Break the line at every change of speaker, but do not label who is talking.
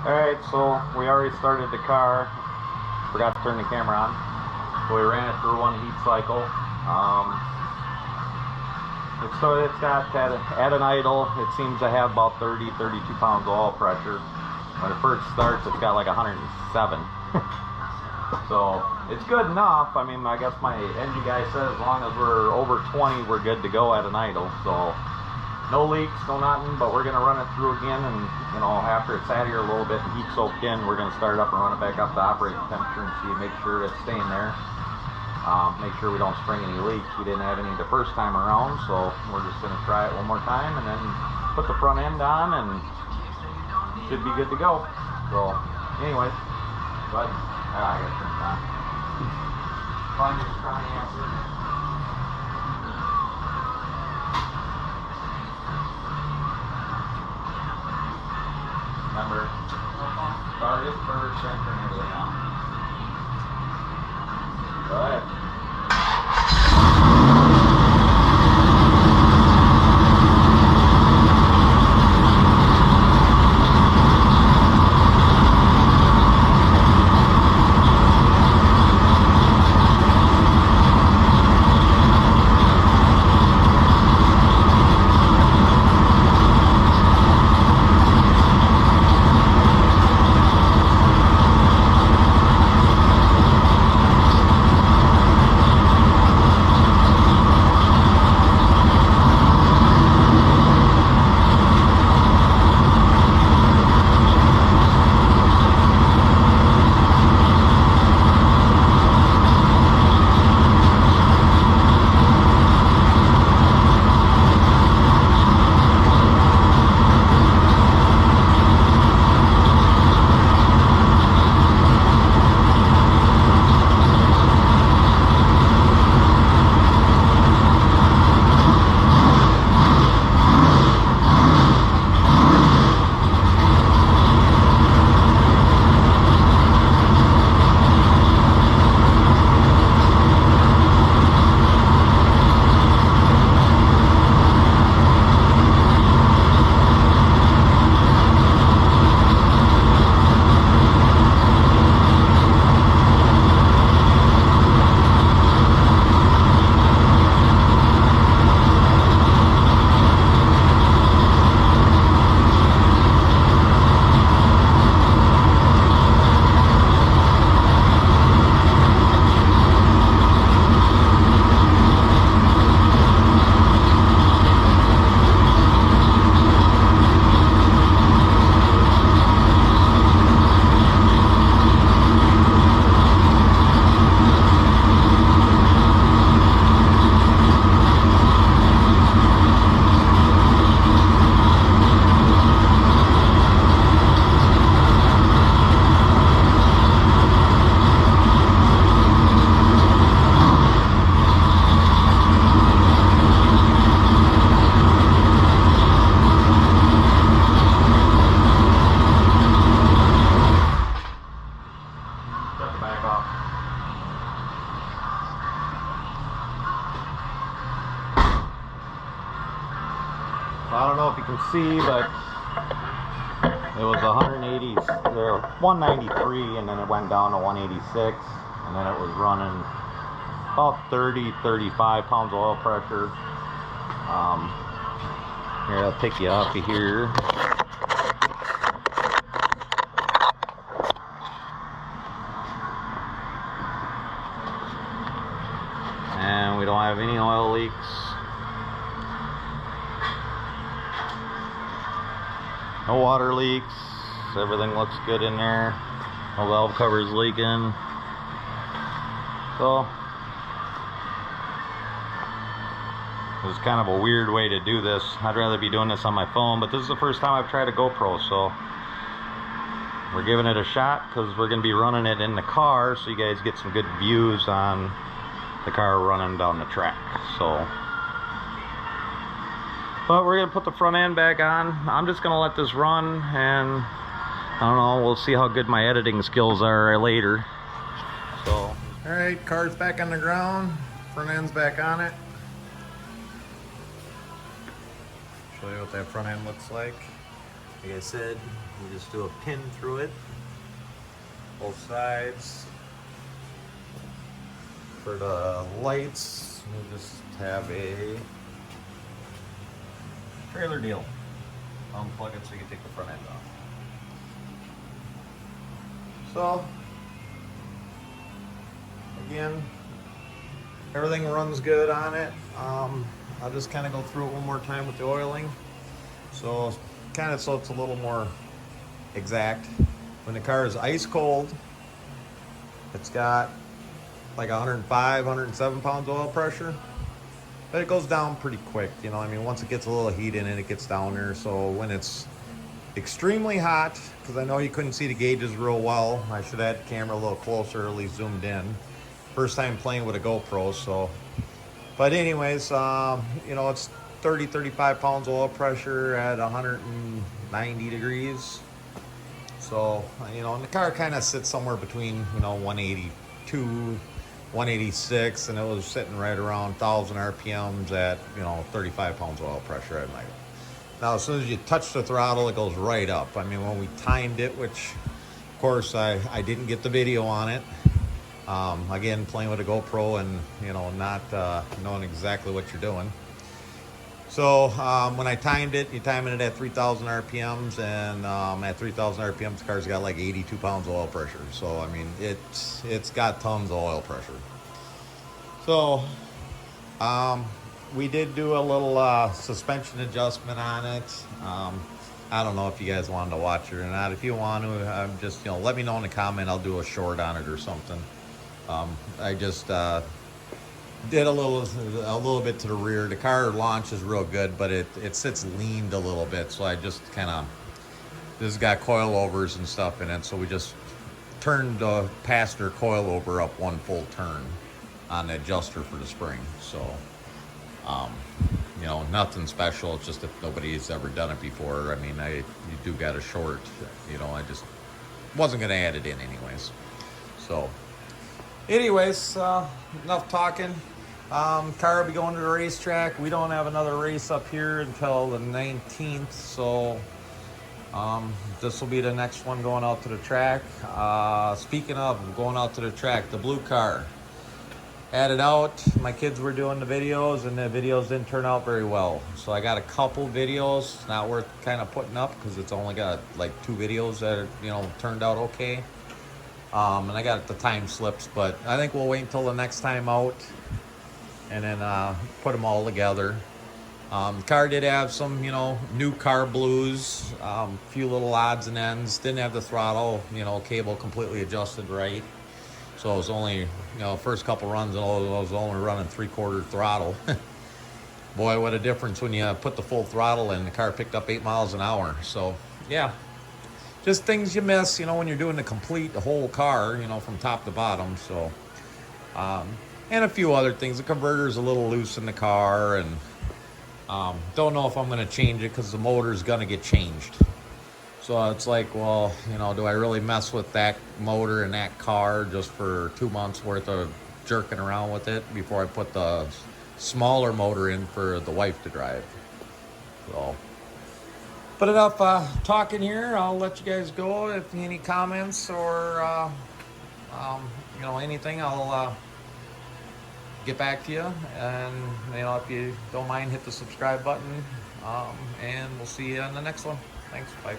Alright, so we already started the car. Forgot to turn the camera on. So we ran it through one heat cycle. It's got at an idle, it seems to have about 32 pounds of oil pressure. When it first starts, it's got like 107. So it's good enough. I mean, I guess my engine guy said as long as we're over 20, we're good to go at an idle. So no leaks, no nothing, but we're gonna run it through again, and you know, after it's sat here a little bit and heat soaked in, we're gonna start it up and run it back up to operating temperature and see, make sure it's staying there. Make sure we don't spring any leaks. We didn't have any the first time around, so we're just gonna try it one more time and then put the front end on and should be good to go. So anyways, but I gotta turn it on. Find your strong answer. Remember, start it first, then turn everything on. Go ahead. I don't know if you can see, but it was 180 or 193, and then it went down to 186, and then it was running about 35 pounds of oil pressure. Here, I'll take you off of here. And we don't have any oil leaks. No water leaks. Everything looks good in there. No valve covers leaking. So it was kind of a weird way to do this. I'd rather be doing this on my phone, but this is the first time I've tried a GoPro, so we're giving it a shot because we're going to be running it in the car so you guys get some good views on the car running down the track. So, but we're gonna put the front end back on. I'm just gonna let this run, and I don't know, we'll see how good my editing skills are later. So, all right, car's back on the ground, front end's back on it. Show you what that front end looks like. Like I said, you just do a pin through it, both sides. For the lights, we'll just have a trailer deal. Unplug it so you can take the front end off. So, again, everything runs good on it. I'll just kind of go through it one more time with the oiling. So it's a little more exact. When the car is ice cold, it's got like 105, 107 pounds oil pressure, but it goes down pretty quick. You know, I mean, once it gets a little heat in it, it gets down there. So when it's extremely hot, because I know you couldn't see the gauges real well, I should have had the camera a little closer, at least zoomed in. First time playing with a GoPro, so. But anyways, you know, it's 30, 35 pounds oil pressure at 190 degrees. So, you know, and the car kind of sits somewhere between, you know, 182, 186, and it was sitting right around 1,000 RPMs at, you know, 35 pounds oil pressure at night. Now, as soon as you touch the throttle, it goes right up. I mean, when we timed it, which, of course, I didn't get the video on it. Again, playing with a GoPro and, you know, not knowing exactly what you're doing. So when I timed it, you timing it at 3,000 RPMs, and at 3,000 RPMs, the car's got like 82 pounds of oil pressure. So I mean, it's got tons of oil pressure. So we did do a little suspension adjustment on it. I don't know if you guys wanted to watch it or not. If you want to, just, you know, let me know in the comment. I'll do a short on it or something. I just did a little bit to the rear. The car launches real good, but it sits leaned a little bit. So I just kind of, this has got coilovers and stuff in it. So we just turned the passenger coilover up one full turn on the adjuster for the spring. So, you know, nothing special. It's just if nobody's ever done it before. I mean, you do got a short, you know, I just wasn't going to add it in anyways. So anyways, enough talking. Car will be going to the racetrack. We don't have another race up here until the 19th, so this will be the next one going out to the track. Speaking of going out to the track, the blue car. Had it out. My kids were doing the videos, and the videos didn't turn out very well. So I got a couple videos, not worth kind of putting up because it's only got like 2 videos that are, you know, turned out okay. And I got the time slips, but I think we'll wait until the next time out and then put them all together. The car did have some, you know, new car blues, a few little odds and ends. Didn't have the throttle, you know, cable completely adjusted right. So it was only, you know, first couple runs, I was only running 3/4 throttle. Boy, what a difference when you put the full throttle in. The car picked up 8 miles an hour. So, yeah. Just things you miss, you know, when you're doing the whole car, you know, from top to bottom. So, and a few other things. The converter's a little loose in the car, and don't know if I'm going to change it because the motor's going to get changed. So it's like, well, you know, do I really mess with that motor in that car just for 2 months worth of jerking around with it before I put the smaller motor in for the wife to drive? So, but enough talking here. I'll let you guys go. If any comments or you know, anything, I'll get back to you. And, you know, if you don't mind, hit the subscribe button. And we'll see you on the next one. Thanks. Bye.